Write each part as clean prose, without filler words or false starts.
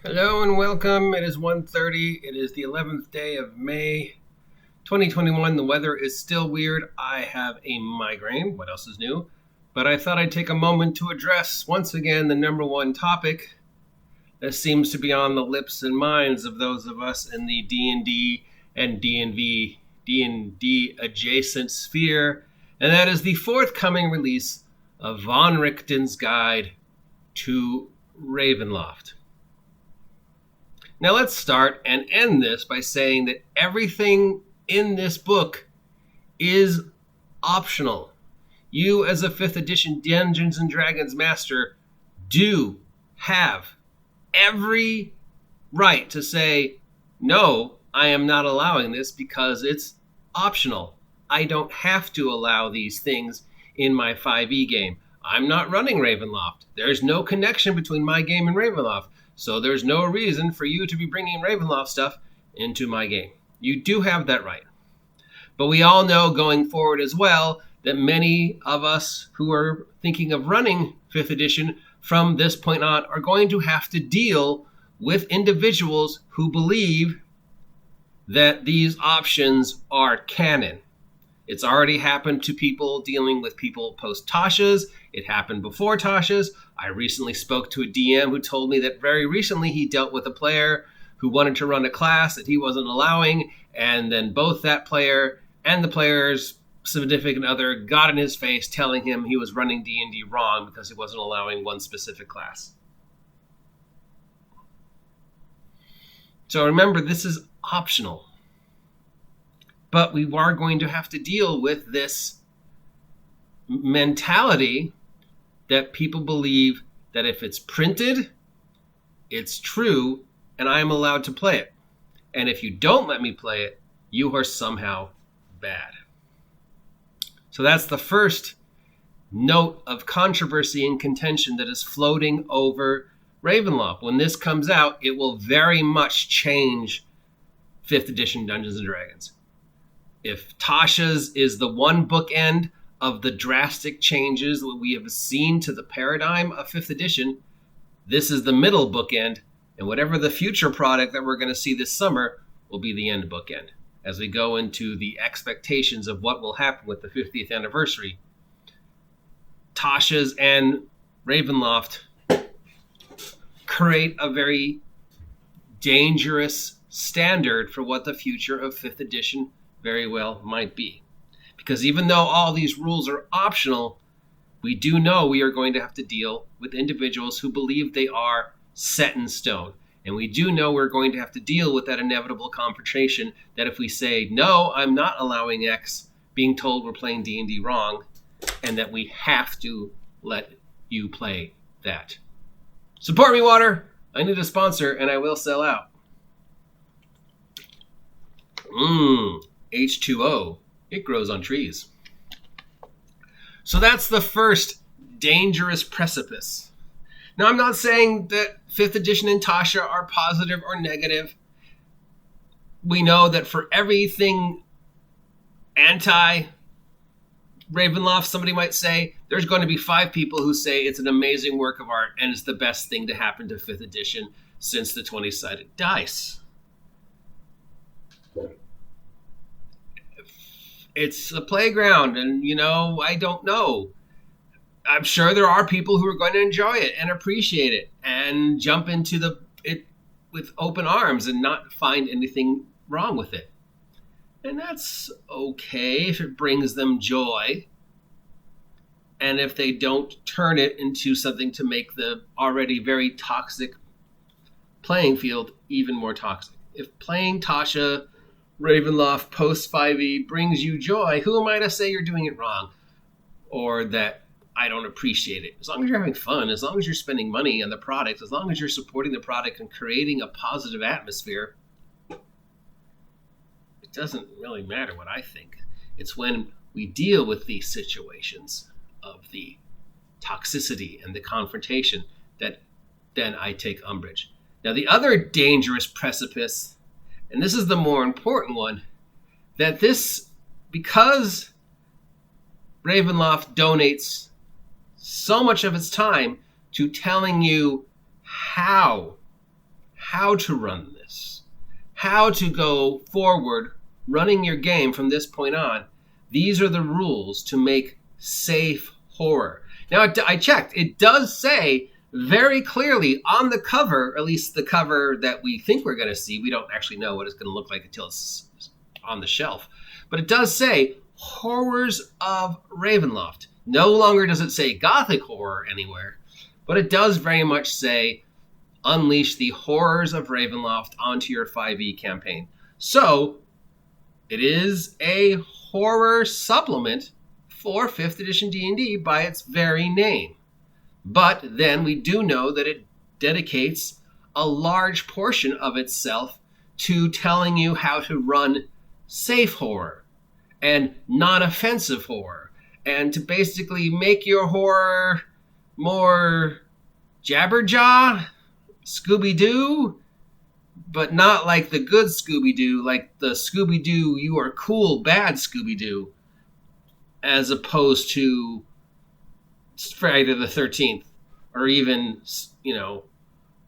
Hello and welcome. It is 1:30. It is the 11th day of May 2021. The weather is still weird. I have a migraine. What else is new? But I thought I'd take a moment to address once again the number one topic that seems to be on the lips and minds of those of us in the D&D and D&D adjacent sphere, and that is the forthcoming release of Von Richten's Guide to Ravenloft. Now let's start and end this by saying that everything in this book is optional. You, as a 5th edition Dungeons & Dragons master, do have every right to say, no, I am not allowing this because it's optional. I don't have to allow these things in my 5e game. I'm not running Ravenloft. There's no connection between my game and Ravenloft. So there's no reason for you to be bringing Ravenloft stuff into my game. You do have that right. But we all know going forward as well that many of us who are thinking of running 5th edition from this point on are going to have to deal with individuals who believe that these options are canon. It's already happened to people dealing with people post Tasha's. It happened before Tasha's. I recently spoke to a DM who told me that very recently he dealt with a player who wanted to run a class that he wasn't allowing, and then both that player and the player's significant other got in his face telling him he was running D&D wrong because he wasn't allowing one specific class. So remember, this is optional. But we are going to have to deal with this mentality that people believe that if it's printed, it's true, and I am allowed to play it. And if you don't let me play it, you are somehow bad. So that's the first note of controversy and contention that is floating over Ravenloft. When this comes out, it will very much change 5th edition Dungeons & Dragons. If Tasha's is the one bookend of the drastic changes that we have seen to the paradigm of 5th edition, this is the middle bookend, and whatever the future product that we're going to see this summer will be the end bookend. As we go into the expectations of what will happen with the 50th anniversary, Tasha's and Ravenloft create a very dangerous standard for what the future of 5th edition very well might be. Because even though all these rules are optional, we do know we are going to have to deal with individuals who believe they are set in stone. And we do know we're going to have to deal with that inevitable confrontation that if we say, no, I'm not allowing X, being told we're playing D&D wrong, and that we have to let you play that. Support me, water! I need a sponsor, and I will sell out. H2O. It grows on trees. So that's the first dangerous precipice. Now, I'm not saying that 5th edition and Tasha are positive or negative. We know that for everything anti-Ravenloft, somebody might say, there's going to be 5 people who say it's an amazing work of art and it's the best thing to happen to 5th edition since the 20-sided dice. It's a playground, and, I don't know. I'm sure there are people who are going to enjoy it and appreciate it and jump into it with open arms and not find anything wrong with it. And that's okay if it brings them joy and if they don't turn it into something to make the already very toxic playing field even more toxic. If playing Tasha Ravenloft post 5e brings you joy, who am I to say you're doing it wrong or that I don't appreciate it? As long as you're having fun, as long as you're spending money on the product, as long as you're supporting the product and creating a positive atmosphere, it doesn't really matter what I think. It's when we deal with these situations of the toxicity and the confrontation that then I take umbrage. Now, the other dangerous precipice, and this is the more important one, that because Ravenloft donates so much of its time to telling you how how to run this, how to go forward running your game from this point on. These are the rules to make safe horror. Now, I checked. It does say very clearly on the cover, at least the cover that we think we're going to see. We don't actually know what it's going to look like until it's on the shelf. But it does say Horrors of Ravenloft. No longer does it say Gothic horror anywhere, but it does very much say unleash the horrors of Ravenloft onto your 5e campaign. So it is a horror supplement for 5th edition D&D by its very name. But then we do know that it dedicates a large portion of itself to telling you how to run safe horror and non-offensive horror, and to basically make your horror more Jabberjaw, Scooby-Doo, but not like the good Scooby-Doo, like the Scooby-Doo, you are cool, bad Scooby-Doo, as opposed to Friday the 13th, or even,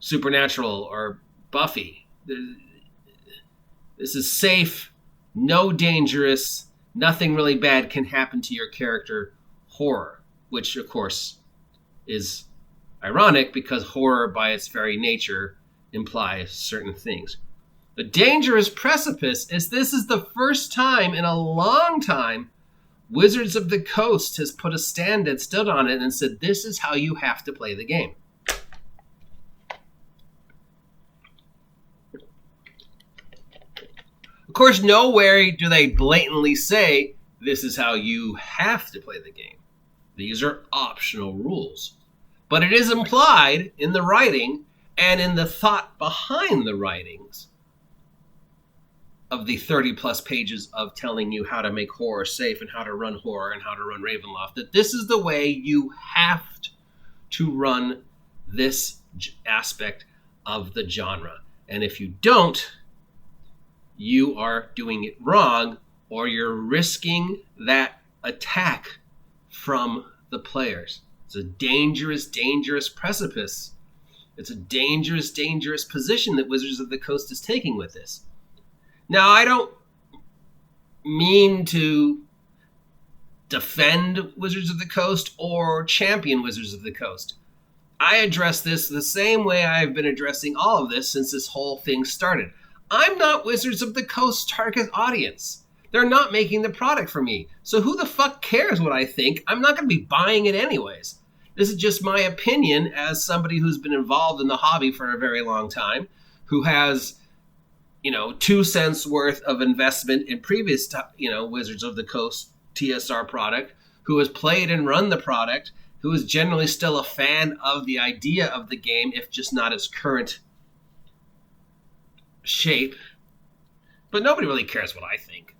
Supernatural or Buffy. This is safe, no dangerous, nothing really bad can happen to your character horror, which, of course, is ironic because horror by its very nature implies certain things. The dangerous precipice is this is the first time in a long time Wizards of the Coast has put a stand and stood on it and said, this is how you have to play the game. Of course, nowhere do they blatantly say, this is how you have to play the game. These are optional rules. But it is implied in the writing and in the thought behind the writings of the 30-plus pages of telling you how to make horror safe and how to run horror and how to run Ravenloft, that this is the way you have to run this aspect of the genre. And if you don't, you are doing it wrong, or you're risking that attack from the players. It's a dangerous, dangerous precipice. It's a dangerous, dangerous position that Wizards of the Coast is taking with this. Now, I don't mean to defend Wizards of the Coast or champion Wizards of the Coast. I address this the same way I've been addressing all of this since this whole thing started. I'm not Wizards of the Coast's target audience. They're not making the product for me. So who the fuck cares what I think? I'm not going to be buying it anyways. This is just my opinion as somebody who's been involved in the hobby for a very long time, who has, 2 cents worth of investment in previous, Wizards of the Coast TSR product, who has played and run the product, who is generally still a fan of the idea of the game, if just not its current shape. But nobody really cares what I think,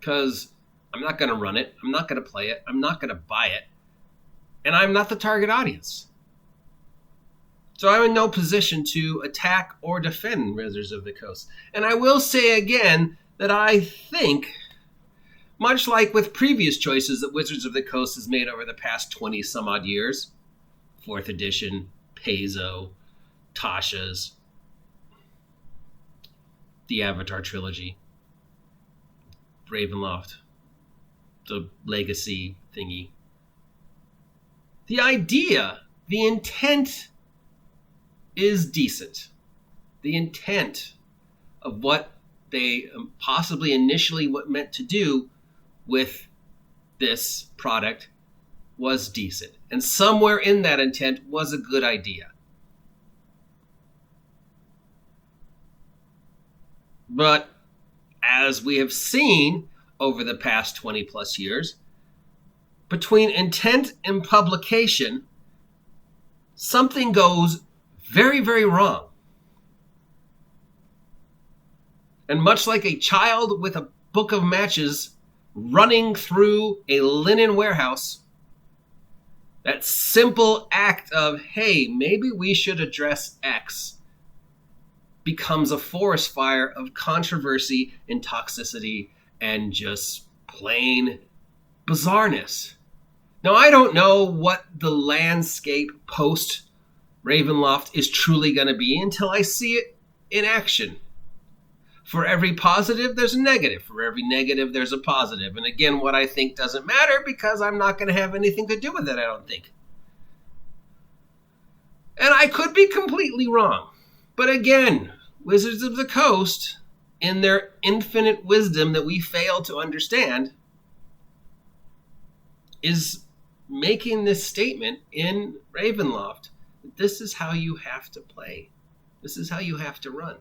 because I'm not going to run it. I'm not going to play it. I'm not going to buy it. And I'm not the target audience. So I'm in no position to attack or defend Wizards of the Coast. And I will say again that I think, much like with previous choices that Wizards of the Coast has made over the past 20 some odd years, 4th edition, Paizo, Tasha's, the Avatar trilogy, Ravenloft, the Legacy thingy. The idea, the intent is decent. The intent of what they possibly initially meant to do with this product was decent. And somewhere in that intent was a good idea. But as we have seen over the past 20 plus years, between intent and publication, something goes very, very wrong. And much like a child with a book of matches running through a linen warehouse, that simple act of, hey, maybe we should address X, becomes a forest fire of controversy and toxicity and just plain bizarreness. Now, I don't know what the landscape post Ravenloft is truly going to be until I see it in action. For every positive, there's a negative. For every negative, there's a positive. And again, what I think doesn't matter because I'm not going to have anything to do with it, I don't think. And I could be completely wrong. But again, Wizards of the Coast, in their infinite wisdom that we fail to understand, is making this statement in Ravenloft. This is how you have to play. This is how you have to run.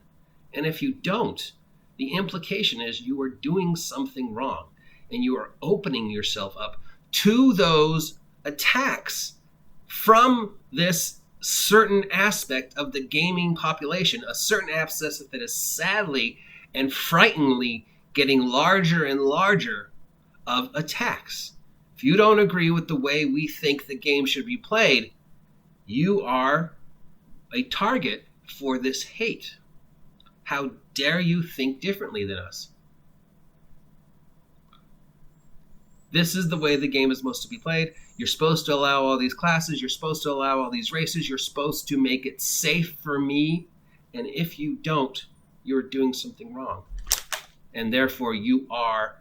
And if you don't, the implication is you are doing something wrong and you are opening yourself up to those attacks from this certain aspect of the gaming population, a certain aspect that is sadly and frighteningly getting larger and larger of attacks. If you don't agree with the way we think the game should be played, you are a target for this hate. How dare you think differently than us? This is the way the game is supposed to be played. You're supposed to allow all these classes. You're supposed to allow all these races. You're supposed to make it safe for me. And if you don't, you're doing something wrong. And therefore, you are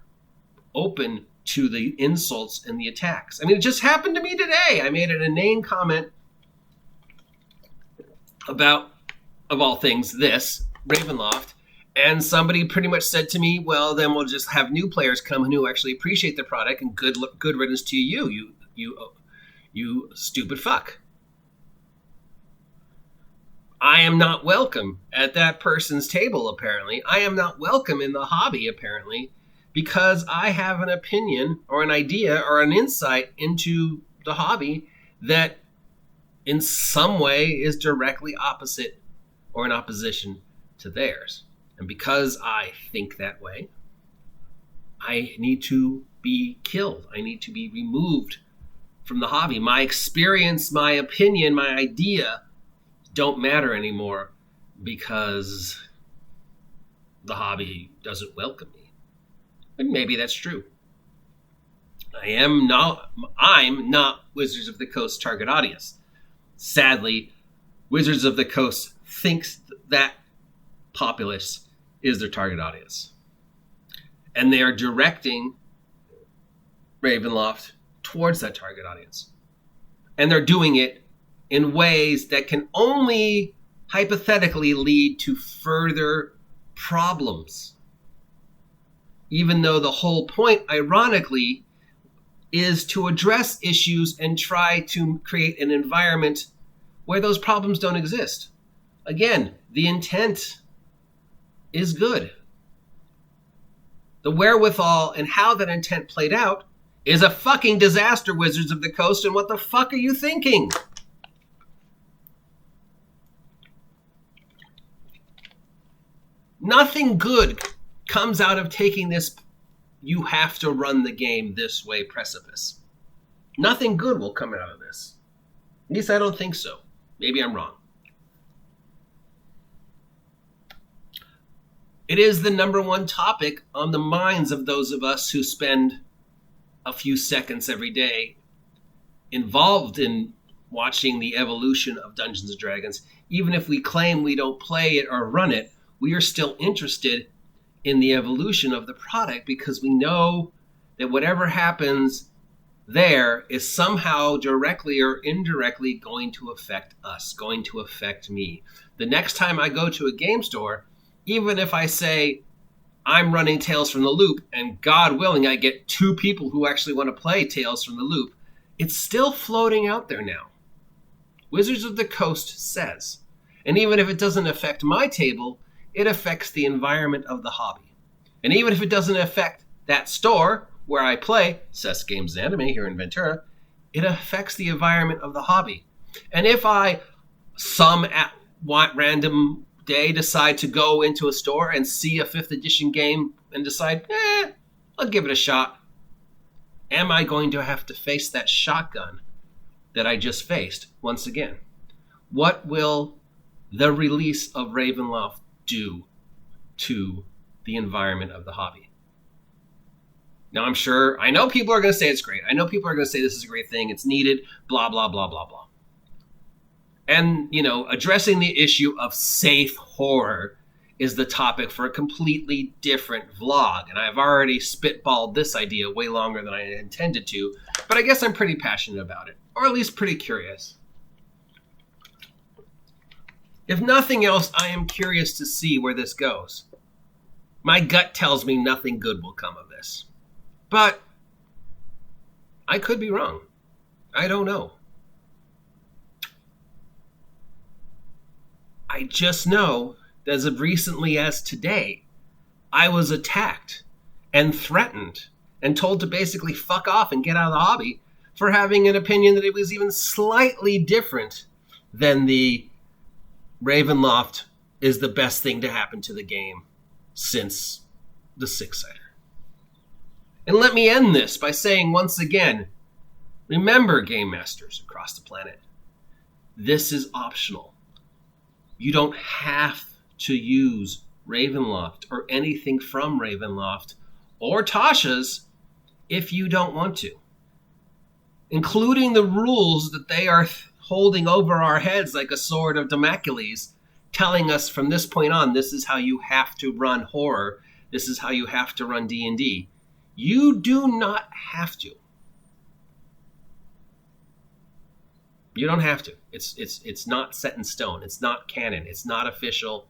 open to the insults and the attacks. I mean, it just happened to me today. I made an inane comment about, of all things, this, Ravenloft, and somebody pretty much said to me, well, then we'll just have new players come in who actually appreciate the product, and good riddance to you stupid fuck. I am not welcome at that person's table, apparently. I am not welcome in the hobby, apparently, because I have an opinion or an idea or an insight into the hobby that in some way is directly opposite or in opposition to theirs. And because I think that way, I need to be killed. I need to be removed from the hobby. My experience, my opinion, my idea don't matter anymore because the hobby doesn't welcome me. And maybe that's true. I'm not Wizards of the Coast target audience. Sadly, Wizards of the Coast thinks that populace is their target audience. And they are directing Ravenloft towards that target audience. And they're doing it in ways that can only hypothetically lead to further problems. Even though the whole point, ironically, is to address issues and try to create an environment where those problems don't exist. Again, the intent is good. The wherewithal and how that intent played out is a fucking disaster, Wizards of the Coast, and what the fuck are you thinking? Nothing good comes out of taking this you have to run the game this way precipice. Nothing good will come out of this. At least I don't think so. Maybe I'm wrong. It is the number one topic on the minds of those of us who spend a few seconds every day involved in watching the evolution of Dungeons & Dragons. Even if we claim we don't play it or run it, we are still interested in the evolution of the product because we know that whatever happens there is somehow directly or indirectly going to affect us, going to affect me. The next time I go to a game store, even if I say I'm running Tales from the Loop and God willing I get 2 people who actually want to play Tales from the Loop, it's still floating out there now. Wizards of the Coast says, and even if it doesn't affect my table, it affects the environment of the hobby. And even if it doesn't affect that store where I play, Cess Games and Anime here in Ventura, it affects the environment of the hobby. And if I, random day, decide to go into a store and see a 5th edition game and decide, I'll give it a shot, am I going to have to face that shotgun that I just faced once again? What will the release of Ravenloft do to the environment of the hobby? Now, I know people are going to say it's great. I know people are going to say this is a great thing. It's needed, blah, blah, blah, blah, blah. And, addressing the issue of safe horror is the topic for a completely different vlog. And I've already spitballed this idea way longer than I intended to, but I guess I'm pretty passionate about it, or at least pretty curious. If nothing else, I am curious to see where this goes. My gut tells me nothing good will come of this. But I could be wrong. I don't know. I just know that as of recently as today, I was attacked and threatened and told to basically fuck off and get out of the hobby for having an opinion that it was even slightly different than the Ravenloft is the best thing to happen to the game since the Six-Sider. And let me end this by saying once again, remember, Game Masters across the planet, this is optional. You don't have to use Ravenloft or anything from Ravenloft or Tasha's if you don't want to, including the rules that they are holding over our heads like a sword of Damocles, telling us from this point on, this is how you have to run horror. This is how you have to run D&D. You do not have to. You don't have to. It's not set in stone. It's not canon. It's not official.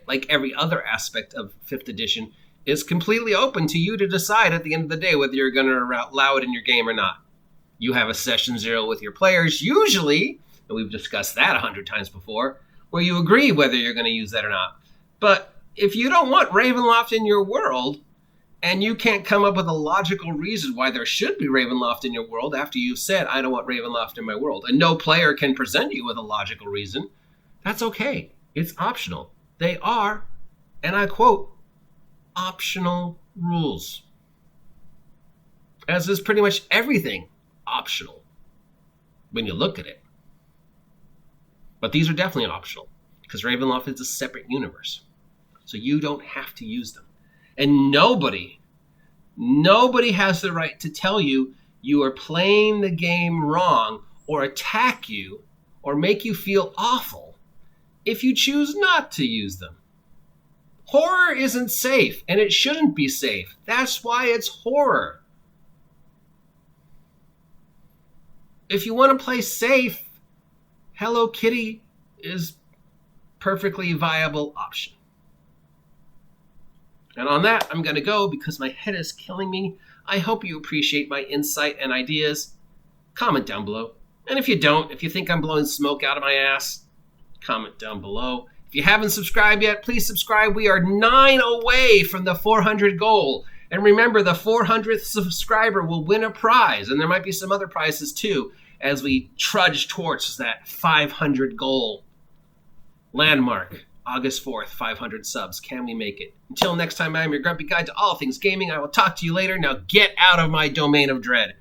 Like every other aspect of 5th edition, is completely open to you to decide at the end of the day whether you're going to allow it in your game or not. You have a session 0 with your players, usually, and we've discussed that 100 times before, where you agree whether you're going to use that or not. But if you don't want Ravenloft in your world, and you can't come up with a logical reason why there should be Ravenloft in your world after you've said, I don't want Ravenloft in my world, and no player can present you with a logical reason, that's okay. It's optional. They are, and I quote, optional rules. As is pretty much everything optional when you look at it. But these are definitely optional because Ravenloft is a separate universe. So you don't have to use them. And nobody has the right to tell you you are playing the game wrong or attack you or make you feel awful if you choose not to use them. Horror isn't safe, and it shouldn't be safe. That's why it's horror. If you want to play safe, Hello Kitty is perfectly viable option. And on that, I'm going to go because my head is killing me. I hope you appreciate my insight and ideas. Comment down below. And if you don't, if you think I'm blowing smoke out of my ass, comment down below. If you haven't subscribed yet, please subscribe. We are 9 away from the 400 goal. And remember, the 400th subscriber will win a prize. And there might be some other prizes too as we trudge towards that 500 goal landmark. August 4th, 500 subs. Can we make it? Until next time, I am your grumpy guide to all things gaming. I will talk to you later. Now get out of my domain of dread.